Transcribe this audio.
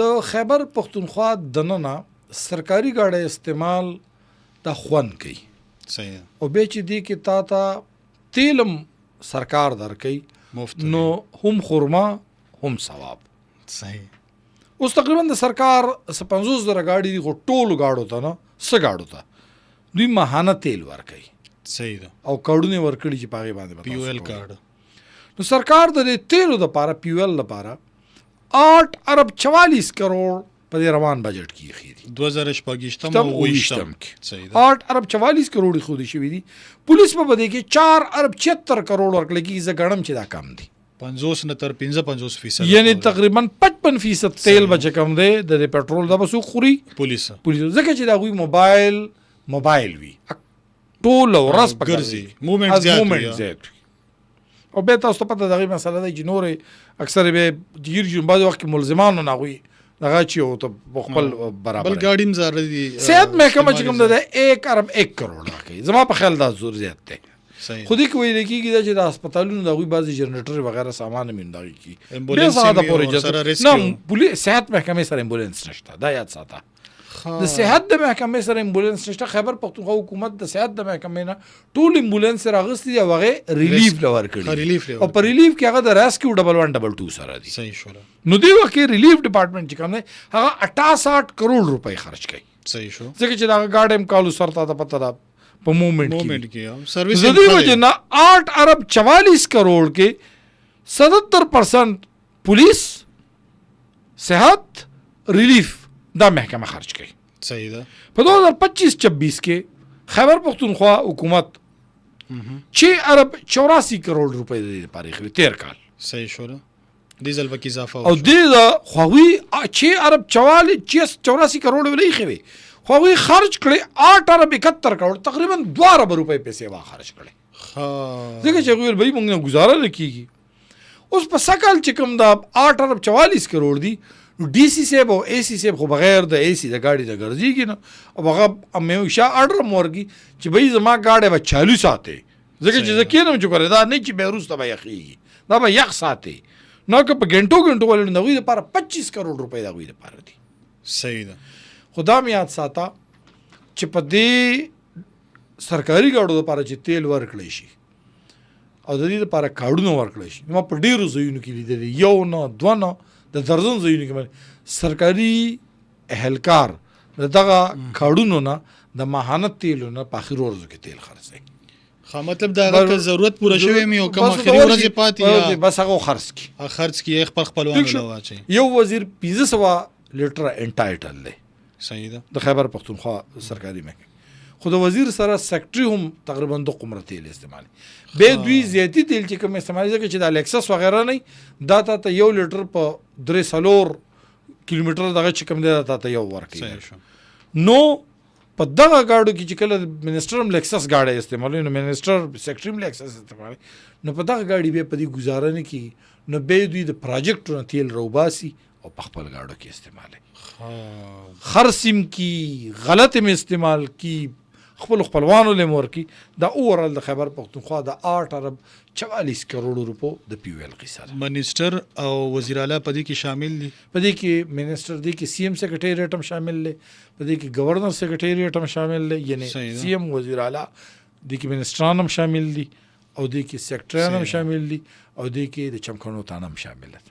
د خیبر پختونخوا دننه سرکاري ګاډي استعمال د خوند کوي صحیح او به چې دی کې تا ته تیلم سرکار درکې مفت نو هم خورما هم ثواب. صحیح اوس تقریبا د سرکار 50,000 ګاډي دي خو ټولو ګاډو ته نه څه ګاډو ته دوی ماهانه تیل ورکوي صحیح ده او کارډونه ورکړي چې پاغي باندې پی او ایل کارډ. نو سرکار د تیلو د پاره پی او ایل لپاره 8 ارب 44 کروڑ په دې روان بجټ کې خېدي 2018 او 20 صحیح ده 8 ارب 44 کروڑ خو دي شوې دي. پولیس په بده کې 4 ارب 76 کروڑ ورکړي کې زه غړم چې دا کم دي 50 نه تر 55% یعنی تقریبا 55% تیل بچ کم دی د پټرول د بسو خوري پولیس ځکه چې دا غوي موبایل وي ټول ورځ پکړي موومېنټ زیات او به تاسو ته پته دغه مسله ده چې نور اکثر به ډیر جون بعض وخت ملزمانو نه غوي دغه چې او ته خپل برابر بل ګاډیم زار دي صحت محکمه چې کوم ده 1 ارب 1 کروڑ راکې زما په خیال دا زور زیات دی. خودی کوی لکیږي دا چې د هسپتالونو د غوي بعضی جنریټر وغیرہ سامان منداږي کی امبولانس نه پولیس صحت محکمه سره امبولانس نشته دا یاد ساته د صحت د محکمې سره امبولانس نشته. خیبر پختونخوا حکومت د صحت د محکمې نه ټول امبولانس راغستي دی او هغه ریلیف لور کړی او په ریلیف کې هغه د ریسکیو 1112 سره دی. صحیح شو نو دی وکه ریلیف ډپارټمنټ چې کوم دی هغه 68 کروڑ روپۍ خرج کړي. صحیح شو ځکه چې دا ګاډم کالو سرتا ته پته ده په موومېنټ کې سرویس زدي وجه نه 8 ارب 44 کروڑ کې 77% پولیس صحت ریلیف دا محکمه خرج کړي. صحیح ده په 2025-26 کې خیبر پختونخوا حکومت 6 ارب 84 کروڑ روپۍ د لپاره خو 13 کال. صحیح شو ډیزل وکي اضافه او د خووي 6 ارب 84 کروڑ ولې خوي خووي خرج کړي 8 ارب 71 کروڑ تقریبا 2 ارب روپۍ پیسې وا خرج کړي. ځکه چې غویر به موږ نه گزاره لکېږي. اوس په سکل چې کوم دا 8 ارب 44 کروڑ دي ډي سي سیب او اي سي سیب خو بغیر د اي سي د گاډي د ګرځيږي نه او هغه مې شا اورډر مورګي چې به زما گاډي به چالو ساتي ځکه چې ځکه چې کړه دا نه چې به روز ته به یخي دا به یخ ساتي نو که په ګنټو ولې نه وي لپاره 25 کروڑ روپۍ دا وي لپاره دي. صحیح ده خدا مې یاد ساته چې په دې سرکاري گاډو لپاره چې تیل ورکړی شي او د دې لپاره کارډونه ورکړی شي ما په ډیرو ځایونو کې لیدل یو نه دوه نه د درځن ځایونو کې سرکاري اهلکار دغه کارډونو نه د ماهانه تیلو نه په اخر ورځو کې تیل خرڅي. خو مطلب دا هغه ضرورت پوره شوی مې او کوم اخري ورځ پاتې بس هغه خرڅ کی خپلوانو له واچي یو وزیر 1500 لیټر انټایټل دی. صحیح ده د خیبر پختونخوا سرکاري محکمه خو د وزیر سره سیکرټري هم تقریبا د قمره تیل استعمالي به دوی زیاتی تیل چې کوم استعمالي ځکه چې د الیکسس وغیرہ نه دا ته یو لیټر په 3 کیلومتر دغه چې کوم دی دا ته یو ورکړي. نو په دغه گاډو کې چې کله منسٹر هم لیکسس گاډي استعمالوي نو منسٹر سیکرټري هم لیکسس استعمالوي نو په دغه گاډي به په دې گزاره نه کی نو به دوی د پروجیکټونو تیل روباسي او په خپل گاډو کې استعمالي خرسم کی غلط میں استعمال کی خپلوانو له مور کی دا اورال د خیبر پختونخوا د 8 ارب 44 کروڑ روپو د پی او ایل قصه. منسٹر او وزیر اعلی پدې کې شامل دي پدې کې منسٹر دی کې سی ایم سیکریټریټ هم شامل دي پدې کې گورنر سیکریټریټ هم شامل دي یعنی سی ایم وزیر اعلی دی کې منسٹران هم شامل دي او دی کې سیکریټریان هم شامل دي او دی کې د چمکونو تان هم شامل دي.